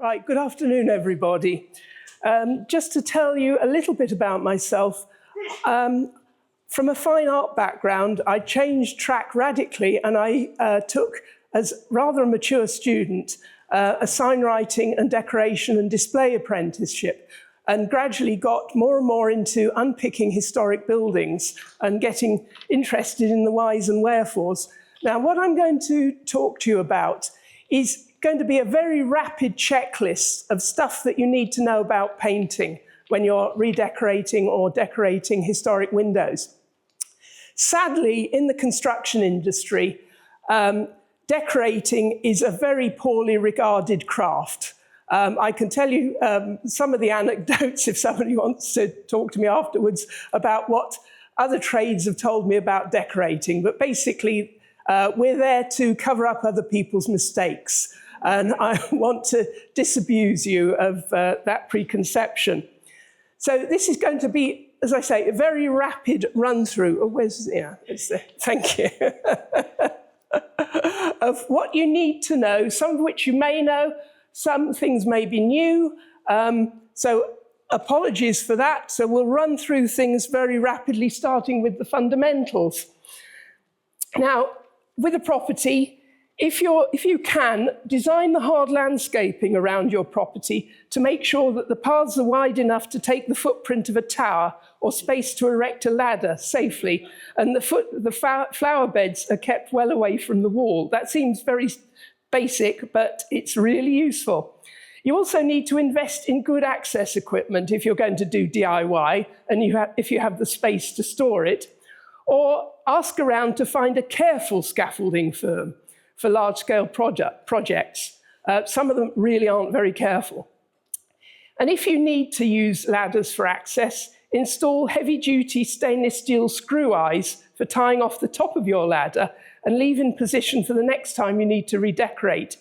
Right, good afternoon, everybody. Just to tell you a little bit about myself, from a fine art background, I changed track radically and I took, as rather a mature student, a sign writing and decoration and display apprenticeship, and gradually got more and more into unpicking historic buildings and getting interested in the whys and wherefores. Now, what I'm going to talk to you about is going to be a very rapid checklist of stuff that you need to know about painting when you're redecorating or decorating historic windows. Sadly, in the construction industry, decorating is a very poorly regarded craft. I can tell you some of the anecdotes if somebody wants to talk to me afterwards about what other trades have told me about decorating, but basically we're there to cover up other people's mistakes. And I want to disabuse you of that preconception. So this is going to be, as I say, a very rapid run-through. Thank you. Of what you need to know, some of which you may know, some things may be new. So apologies for that. So we'll run through things very rapidly, starting with the fundamentals. Now, with a property, if you can, design the hard landscaping around your property to make sure that the paths are wide enough to take the footprint of a tower or space to erect a ladder safely, and the flower beds are kept well away from the wall. That seems very basic, but it's really useful. You also need to invest in good access equipment if you're going to do DIY and if you have the space to store it, or ask around to find a careful scaffolding firm for large-scale projects. Some of them really aren't very careful. And if you need to use ladders for access, install heavy-duty stainless steel screw eyes for tying off the top of your ladder and leave in position for the next time you need to redecorate.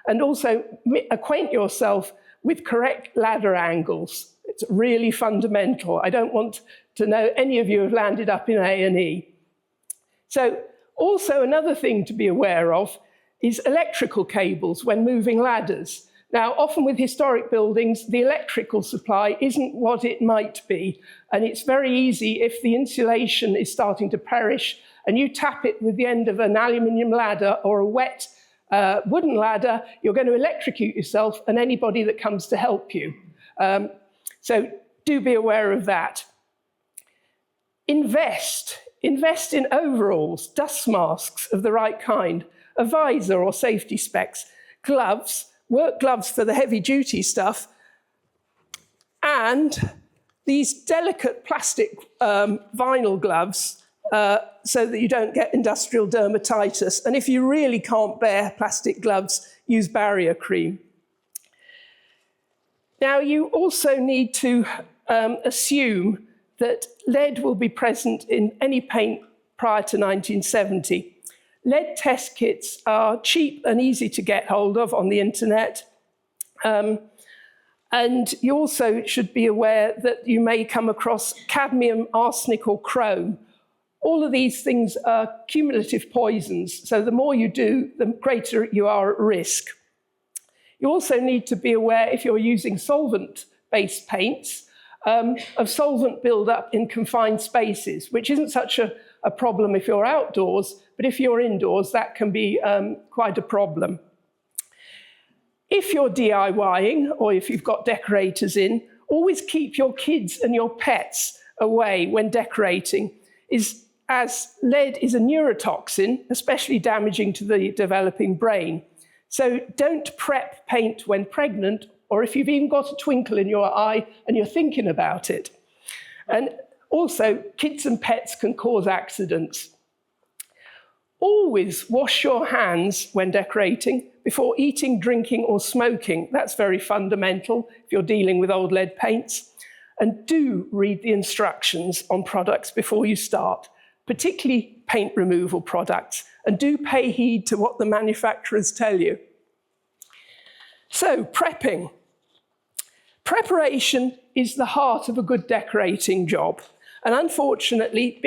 And also acquaint yourself with correct ladder angles. It's really fundamental. I don't want to know any of you have landed up in A&E. So also another thing to be aware of is electrical cables when moving ladders. Now, often with historic buildings, the electrical supply isn't what it might be, and it's very easy if the insulation is starting to perish and you tap it with the end of an aluminium ladder or a wet wooden ladder, you're going to electrocute yourself and anybody that comes to help you. So do be aware of that. Invest in overalls, dust masks of the right kind, a visor or safety specs, gloves, work gloves for the heavy-duty stuff, and these delicate plastic vinyl gloves so that you don't get industrial dermatitis. And if you really can't bear plastic gloves, use barrier cream. Now, you also need to assume that lead will be present in any paint prior to 1970. Lead test kits are cheap and easy to get hold of on the internet. And you also should be aware that you may come across cadmium, arsenic, or chrome. All of these things are cumulative poisons, so the more you do, the greater you are at risk. You also need to be aware, if you're using solvent-based paints, of solvent buildup in confined spaces, which isn't such a problem if you're outdoors, but if you're indoors, that can be quite a problem. If you're DIYing, or if you've got decorators in, always keep your kids and your pets away when decorating, as lead is a neurotoxin, especially damaging to the developing brain. So don't prep paint when pregnant, or if you've even got a twinkle in your eye and you're thinking about it. And also, kids and pets can cause accidents. Always wash your hands when decorating before eating, drinking, or smoking. That's very fundamental if you're dealing with old lead paints. And do read the instructions on products before you start, particularly paint removal products. And do pay heed to what the manufacturers tell you. So, prepping. Preparation is the heart of a good decorating job. And unfortunately,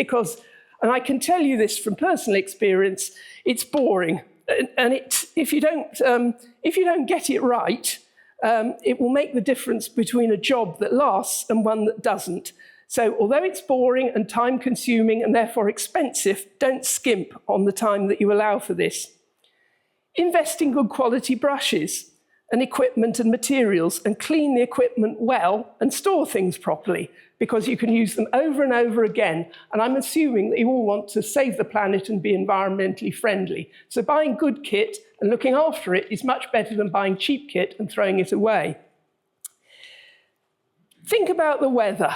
and I can tell you this from personal experience, it's boring. And if you don't get it right, it will make the difference between a job that lasts and one that doesn't. So although it's boring and time-consuming and therefore expensive, don't skimp on the time that you allow for this. Invest in good quality brushes and equipment and materials, and clean the equipment well and store things properly, because you can use them over and over again. And I'm assuming that you all want to save the planet and be environmentally friendly. So buying good kit and looking after it is much better than buying cheap kit and throwing it away. Think about the weather.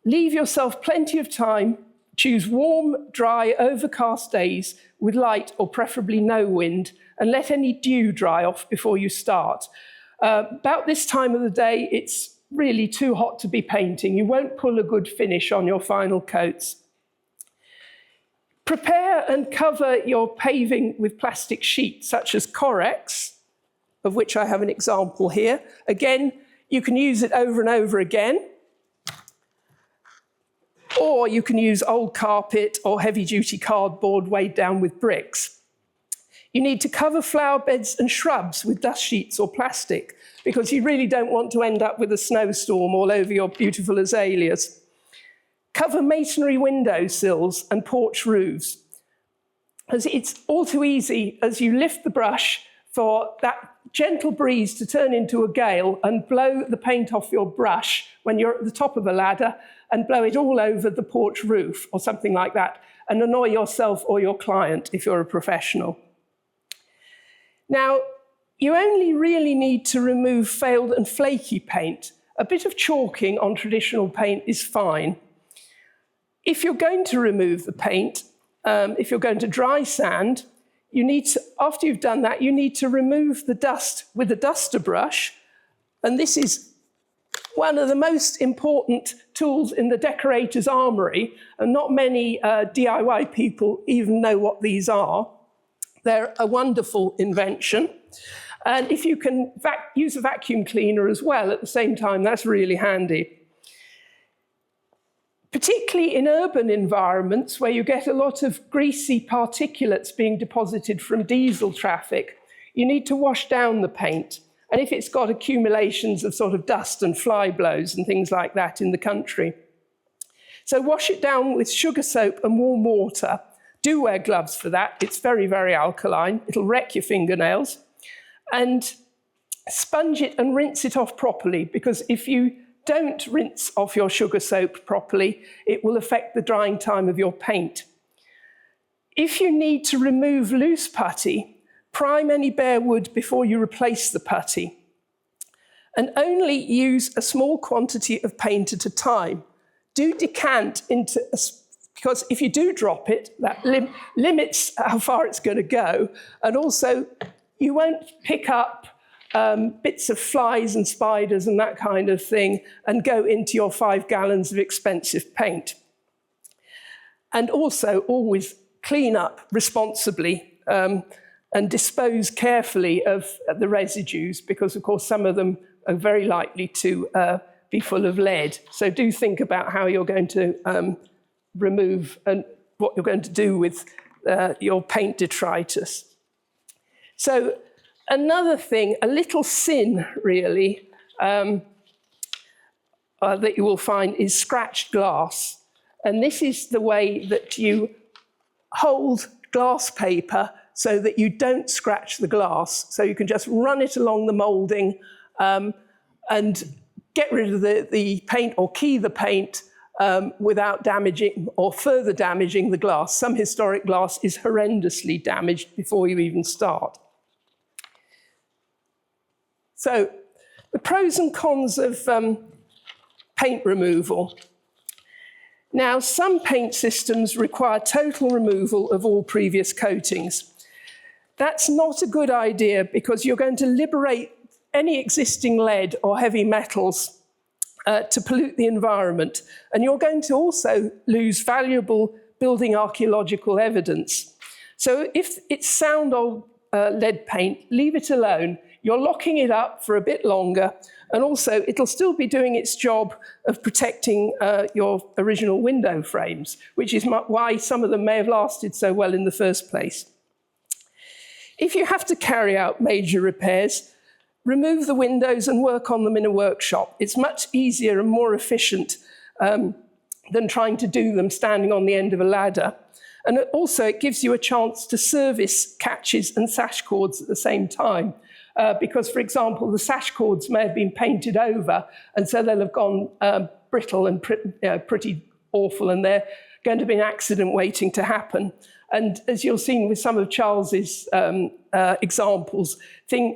Leave yourself plenty of time. Choose warm, dry, overcast days with light or preferably no wind, and let any dew dry off before you start. About this time of the day, it's really too hot to be painting. You won't pull a good finish on your final coats. Prepare and cover your paving with plastic sheets, such as Corex, of which I have an example here. Again, you can use it over and over again. Or you can use old carpet or heavy-duty cardboard weighed down with bricks. You need to cover flower beds and shrubs with dust sheets or plastic, because you really don't want to end up with a snowstorm all over your beautiful azaleas. Cover masonry window sills and porch roofs, as it's all too easy as you lift the brush for that gentle breeze to turn into a gale and blow the paint off your brush when you're at the top of a ladder, and blow it all over the porch roof or something like that, and annoy yourself or your client if you're a professional. Now, you only really need to remove failed and flaky paint. A bit of chalking on traditional paint is fine. If you're going to remove the paint, if you're going to dry sand, you need to, after you've done that, you need to remove the dust with a duster brush. And this is one of the most important tools in the decorator's armory, and not many DIY people even know what these are. They're a wonderful invention. And if you can use a vacuum cleaner as well at the same time, that's really handy. Particularly in urban environments where you get a lot of greasy particulates being deposited from diesel traffic, you need to wash down the paint. And if it's got accumulations of sort of dust and fly blows and things like that in the country. So wash it down with sugar soap and warm water. Do wear gloves for that. It's very, very alkaline. It'll wreck your fingernails. And sponge it and rinse it off properly, because if you don't rinse off your sugar soap properly, it will affect the drying time of your paint. If you need to remove loose putty, prime any bare wood before you replace the putty. And only use a small quantity of paint at a time. Do decant into, because if you do drop it, that limits how far it's going to go. And also, you won't pick up bits of flies and spiders and that kind of thing and go into your 5 gallons of expensive paint. And also, always clean up responsibly and dispose carefully of the residues, because, of course, some of them are very likely to be full of lead. So do think about how you're going to remove and what you're going to do with your paint detritus. So another thing, a little sin, really, that you will find is scratched glass. And this is the way that you hold glass paper so that you don't scratch the glass. So you can just run it along the moulding and get rid of the paint or key the paint without damaging or further damaging the glass. Some historic glass is horrendously damaged before you even start. So the pros and cons of paint removal. Now, some paint systems require total removal of all previous coatings. That's not a good idea, because you're going to liberate any existing lead or heavy metals to pollute the environment. And you're going to also lose valuable building archaeological evidence. So if it's sound old lead paint, leave it alone. You're locking it up for a bit longer, and also it'll still be doing its job of protecting your original window frames, which is why some of them may have lasted so well in the first place. If you have to carry out major repairs, remove the windows and work on them in a workshop. It's much easier and more efficient than trying to do them standing on the end of a ladder. And also it gives you a chance to service catches and sash cords at the same time. Because, for example, the sash cords may have been painted over, and so they'll have gone brittle and pretty awful, and they're going to be an accident waiting to happen. And as you'll see with some of Charles's examples,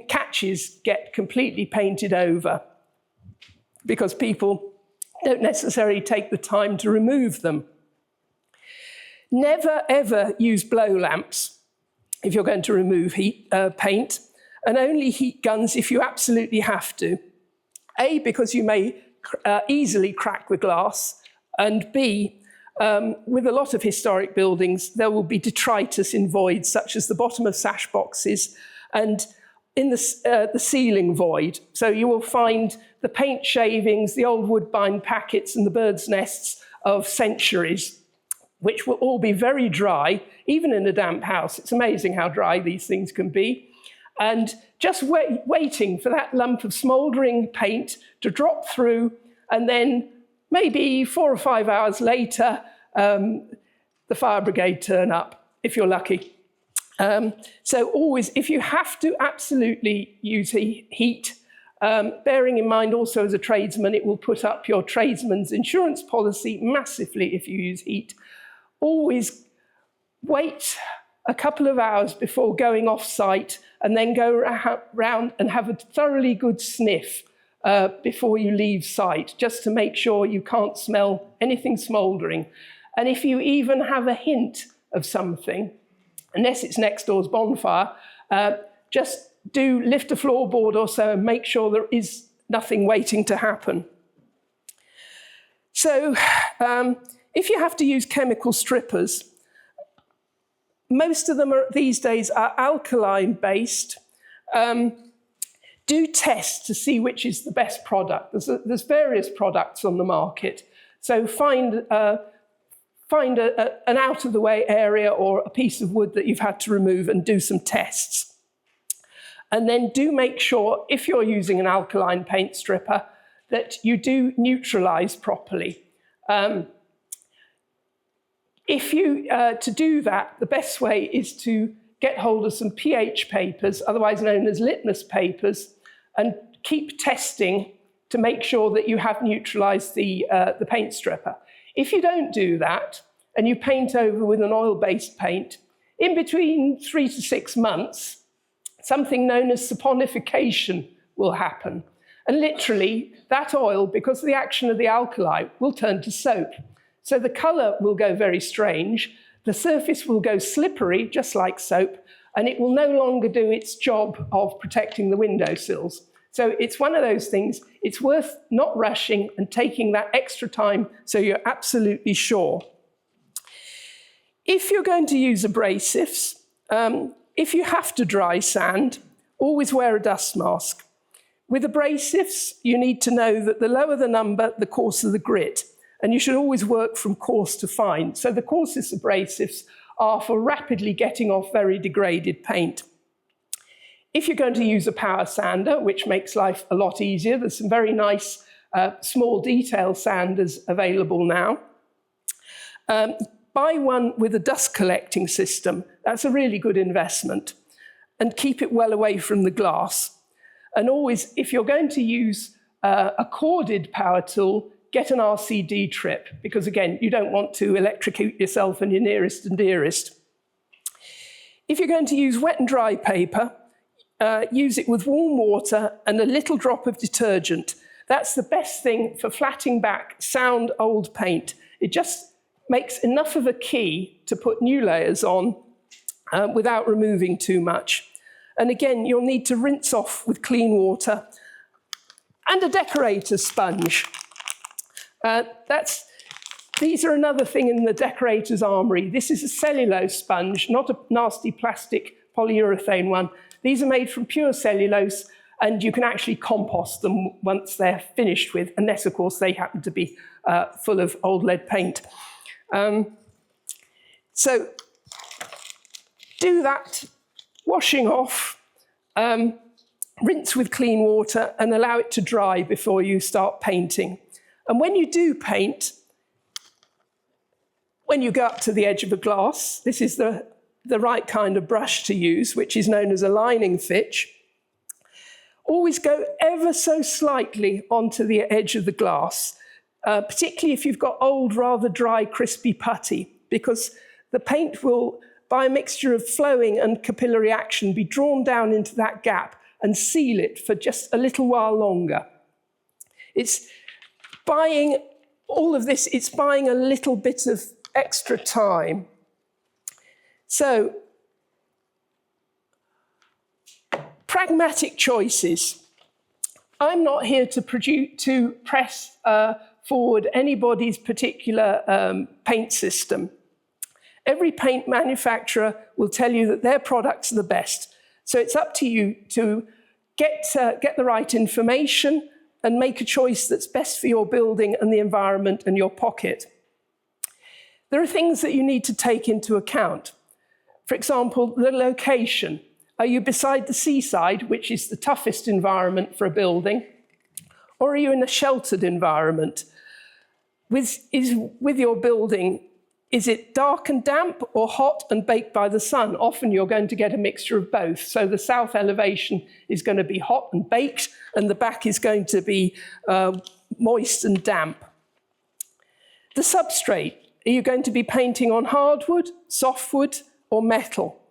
catches get completely painted over because people don't necessarily take the time to remove them. Never, ever use blow lamps if you're going to remove paint, and only heat guns if you absolutely have to. A, because you may easily crack the glass, and B, with a lot of historic buildings, there will be detritus in voids, such as the bottom of sash boxes and in the ceiling void. So you will find the paint shavings, the old woodbine packets, and the birds' nests of centuries, which will all be very dry, even in a damp house. It's amazing how dry these things can be. And just waiting for that lump of smouldering paint to drop through, and then maybe 4 or 5 hours later, the fire brigade turn up, if you're lucky. So always, if you have to absolutely use heat, bearing in mind also as a tradesman, it will put up your tradesman's insurance policy massively if you use heat. Always wait a couple of hours before going off site, and then go round and have a thoroughly good sniff before you leave site, just to make sure you can't smell anything smouldering. And if you even have a hint of something, unless it's next door's bonfire, just do lift a floorboard or so and make sure there is nothing waiting to happen. So if you have to use chemical strippers, most of them these days are alkaline-based. Do test to see which is the best product. There's various products on the market. So find an out-of-the-way area or a piece of wood that you've had to remove and do some tests. And then do make sure, if you're using an alkaline paint stripper, that you do neutralize properly. To do that, the best way is to get hold of some pH papers, otherwise known as litmus papers, and keep testing to make sure that you have neutralized the paint stripper. If you don't do that, and you paint over with an oil-based paint, in between 3 to 6 months, something known as saponification will happen. And literally, that oil, because of the action of the alkali, will turn to soap. So the color will go very strange, the surface will go slippery, just like soap, and it will no longer do its job of protecting the windowsills. So it's one of those things, it's worth not rushing and taking that extra time so you're absolutely sure. If you're going to use abrasives, if you have to dry sand, always wear a dust mask. With abrasives, you need to know that the lower the number, the coarser the grit. And you should always work from coarse to fine. So the coarsest abrasives are for rapidly getting off very degraded paint. If you're going to use a power sander, which makes life a lot easier, there's some very nice small detail sanders available now. Buy one with a dust collecting system. That's a really good investment. And keep it well away from the glass. And always, if you're going to use a corded power tool, get an RCD trip, because again, you don't want to electrocute yourself and your nearest and dearest. If you're going to use wet and dry paper, use it with warm water and a little drop of detergent. That's the best thing for flatting back sound old paint. It just makes enough of a key to put new layers on without removing too much. And again, you'll need to rinse off with clean water and a decorator's sponge. These are another thing in the decorator's armoury. This is a cellulose sponge, not a nasty plastic polyurethane one. These are made from pure cellulose, and you can actually compost them once they're finished with, unless, of course, they happen to be full of old lead paint. So do that washing off. rinse with clean water and allow it to dry before you start painting. And when you do paint, when you go up to the edge of a glass, this is the right kind of brush to use, which is known as a lining fitch. Always go ever so slightly onto the edge of the glass, particularly if you've got old, rather dry, crispy putty, because the paint will, by a mixture of flowing and capillary action, be drawn down into that gap and seal it for just a little while longer. It's buying all of this, it's buying a little bit of extra time. So, pragmatic choices. I'm not here to press forward anybody's particular paint system. Every paint manufacturer will tell you that their products are the best. So it's up to you to get the right information and make a choice that's best for your building and the environment and your pocket. There are things that you need to take into account. For example, the location. Are you beside the seaside, which is the toughest environment for a building? Or are you in a sheltered environment? With your building, is it dark and damp or hot and baked by the sun? Often you're going to get a mixture of both. So the south elevation is going to be hot and baked, and the back is going to be moist and damp. The substrate. Are you going to be painting on hardwood, softwood, or metal?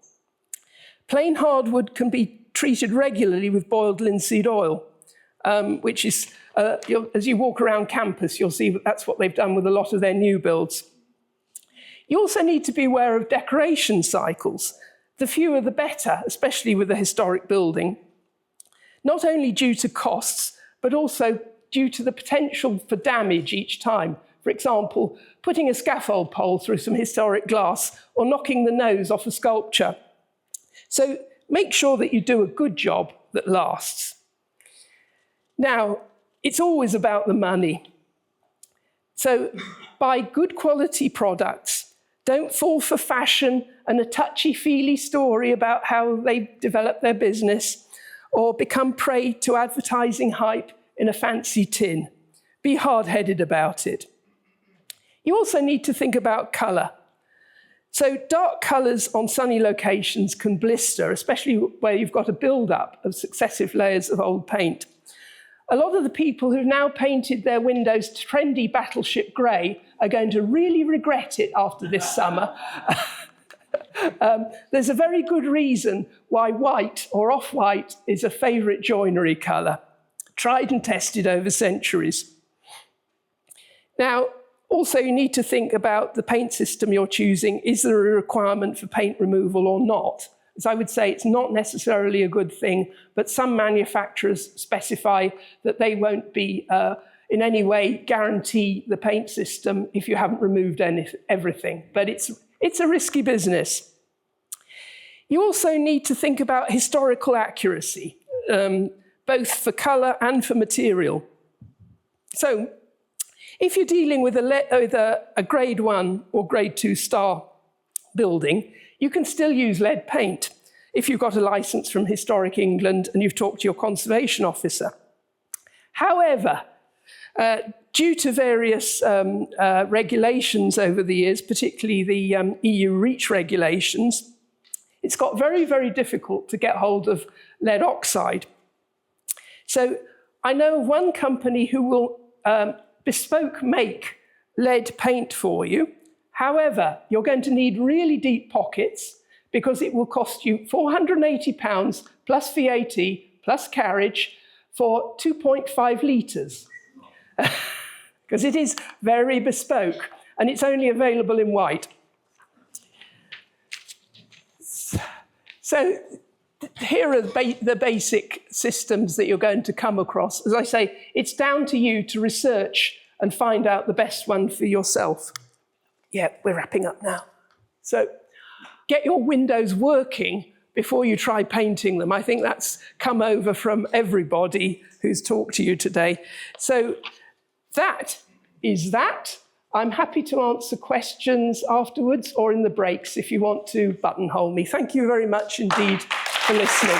Plain hardwood can be treated regularly with boiled linseed oil, which is, as you walk around campus, you'll see that that's what they've done with a lot of their new builds. You also need to be aware of decoration cycles. The fewer the better, especially with a historic building, not only due to costs, but also due to the potential for damage each time. For example, putting a scaffold pole through some historic glass or knocking the nose off a sculpture. So make sure that you do a good job that lasts. Now, it's always about the money. So buy good quality products. Don't fall for fashion and a touchy-feely story about how they develop their business or become prey to advertising hype in a fancy tin. Be hard-headed about it. You also need to think about colour. So dark colours on sunny locations can blister, especially where you've got a build-up of successive layers of old paint. A lot of the people who've now painted their windows trendy battleship grey are going to really regret it after this summer. There's a very good reason why white or off-white is a favourite joinery colour, tried and tested over centuries. Now, also, you need to think about the paint system you're choosing. Is there a requirement for paint removal or not? As I would say, it's not necessarily a good thing, but some manufacturers specify that they won't be in any way guarantee the paint system if you haven't removed everything. But it's a risky business. You also need to think about historical accuracy, both for colour and for material. So, if you're dealing with a grade 1 or grade 2 star building, you can still use lead paint if you've got a licence from Historic England and you've talked to your conservation officer. However, due to various regulations over the years, particularly the EU REACH regulations, it's got very, very difficult to get hold of lead oxide. So I know of one company who will bespoke make lead paint for you. However, you're going to need really deep pockets because it will cost you £480 plus VAT plus carriage for 2.5 litres. Because it is very bespoke and it's only available in white. So here are the basic systems that you're going to come across. As I say, it's down to you to research and find out the best one for yourself. Yeah, we're wrapping up now. So get your windows working before you try painting them. I think that's come over from everybody who's talked to you today. So that is that. I'm happy to answer questions afterwards or in the breaks if you want to buttonhole me. Thank you very much indeed for listening.